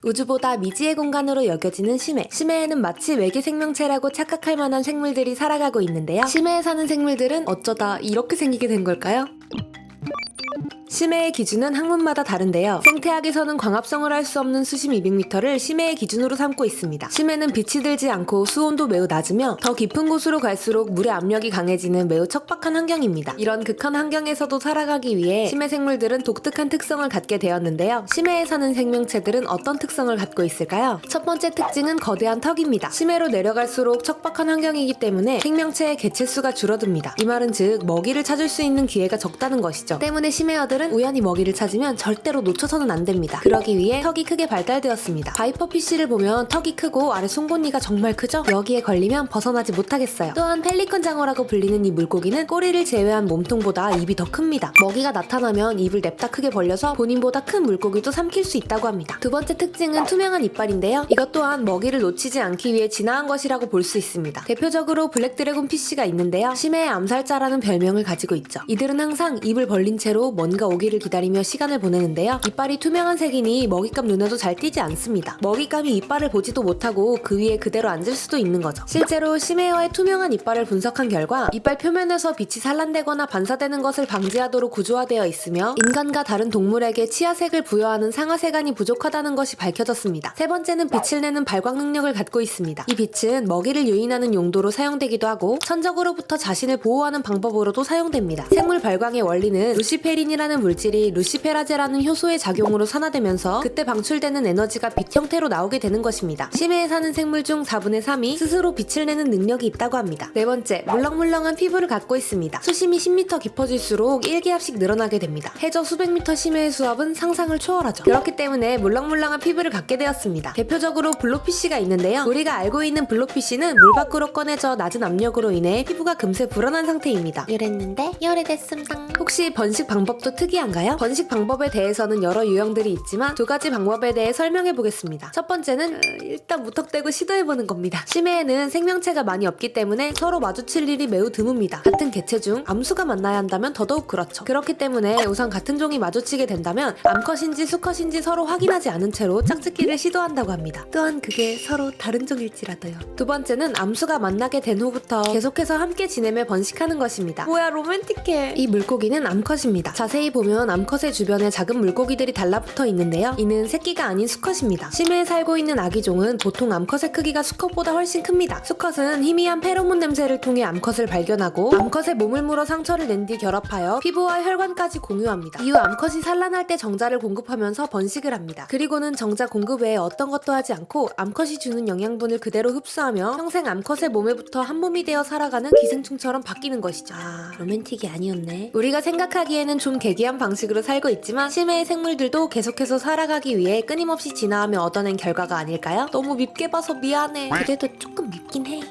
우주보다 미지의 공간으로 여겨지는 심해. 심해에는 마치 외계 생명체라고 착각할 만한 생물들이 살아가고 있는데요. 심해에 사는 생물들은 어쩌다 이렇게 생기게 된 걸까요? 심해의 기준은 학문마다 다른데요. 생태학에서는 광합성을 할 수 없는 수십 200m를 심해의 기준으로 삼고 있습니다. 심해는 빛이 들지 않고 수온도 매우 낮으며 더 깊은 곳으로 갈수록 물의 압력이 강해지는 매우 척박한 환경입니다. 이런 극한 환경에서도 살아가기 위해 심해 생물들은 독특한 특성을 갖게 되었는데요. 심해에 사는 생명체들은 어떤 특성을 갖고 있을까요? 첫 번째 특징은 거대한 턱입니다. 심해로 내려갈수록 척박한 환경이기 때문에 생명체의 개체수가 줄어듭니다. 이 말은 즉 먹이를 찾을 수 있는 기회가 적다는 것이죠. 때문에 심해어들은 우연히 먹이를 찾으면 절대로 놓쳐서는 안 됩니다. 그러기 위해 턱이 크게 발달되었습니다. 바이퍼 피쉬를 보면 턱이 크고 아래 송곳니가 정말 크죠? 여기에 걸리면 벗어나지 못하겠어요. 또한 펠리컨 장어라고 불리는 이 물고기는 꼬리를 제외한 몸통보다 입이 더 큽니다. 먹이가 나타나면 입을 냅다 크게 벌려서 본인보다 큰 물고기도 삼킬 수 있다고 합니다. 두 번째 특징은 투명한 이빨인데요. 이것 또한 먹이를 놓치지 않기 위해 진화한 것이라고 볼 수 있습니다. 대표적으로 블랙 드래곤 피쉬가 있는데요. 심해의 암살자라는 별명을 가지고 있죠. 이들은 항상 입을 벌린 채로 뭔가 오기를 기다리며 시간을 보내는데요. 이빨이 투명한 색이니 먹잇감 눈에도 잘 띄지 않습니다. 먹잇감이 이빨을 보지도 못하고 그 위에 그대로 앉을 수도 있는 거죠. 실제로 심해어의 투명한 이빨을 분석한 결과 이빨 표면에서 빛이 산란되거나 반사되는 것을 방지하도록 구조화되어 있으며 인간과 다른 동물에게 치아색을 부여하는 상하세간이 부족하다는 것이 밝혀졌습니다. 세 번째는 빛을 내는 발광 능력을 갖고 있습니다. 이 빛은 먹이를 유인하는 용도로 사용되기도 하고 천적으로부터 자신을 보호하는 방법으로도 사용됩니다. 생물 발광의 원리는 루시페린이라는 물질이 루시페라제라는 효소의 작용으로 산화되면서 그때 방출되는 에너지가 빛 형태로 나오게 되는 것입니다. 심해에 사는 생물 중 4분의 3이 스스로 빛을 내는 능력이 있다고 합니다. 네 번째, 물렁물렁한 피부를 갖고 있습니다. 수심이 10m 깊어질수록 1기압씩 늘어나게 됩니다. 해저 수백 미터 심해의 수압은 상상을 초월하죠. 그렇기 때문에 물렁물렁한 피부를 갖게 되었습니다. 대표적으로 블로피쉬가 있는데요. 우리가 알고 있는 블로피쉬는 물 밖으로 꺼내져 낮은 압력으로 인해 피부가 금세 불어난 상태입니다. 이랬는데 열애됐습니다. 혹시 번식 방법도 특이한가요? 번식 방법에 대해서는 여러 유형들이 있지만 두 가지 방법에 대해 설명해 보겠습니다. 첫 번째는 일단 무턱대고 시도해보는 겁니다. 심해에는 생명체가 많이 없기 때문에 서로 마주칠 일이 매우 드뭅니다. 같은 개체 중 암수가 만나야 한다면 더더욱 그렇죠. 그렇기 때문에 우선 같은 종이 마주치게 된다면 암컷인지 수컷인지 서로 확인하지 않은 채로 짝짓기를 시도한다고 합니다. 또한 그게 서로 다른 종일지라도요. 두 번째는 암수가 만나게 된 후부터 계속해서 함께 지내며 번식하는 것입니다. 뭐야 로맨틱해. 이 물고기는 암컷입니다. 자세히 보면 암컷의 주변에 작은 물고기들이 달라붙어 있는데요. 이는 새끼가 아닌 수컷입니다. 심해에 살고 있는 아기종은 보통 암컷의 크기가 수컷보다 훨씬 큽니다. 수컷은 희미한 페로몬 냄새를 통해 암컷을 발견하고 암컷의 몸을 물어 상처를 낸 뒤 결합하여 피부와 혈관까지 공유합니다. 이후 암컷이 산란할 때 정자를 공급하면서 번식을 합니다. 그리고는 정자 공급 외에 어떤 것도 하지 않고 암컷이 주는 영양분을 그대로 흡수하며 평생 암컷의 몸에 붙어 한 몸이 되어 살아가는 기생충처럼 바뀌는 것이죠. 로맨틱이 아니었네. 우리가 생각하기에는 좀 괴기한 방식으로 살고 있지만 심해의 생물들도 계속해서 살아가기 위해 끊임없이 진화하며 얻어낸 결과가 아닐까요? 너무 밉게 봐서 미안해. 그래도 조금 밉긴 해.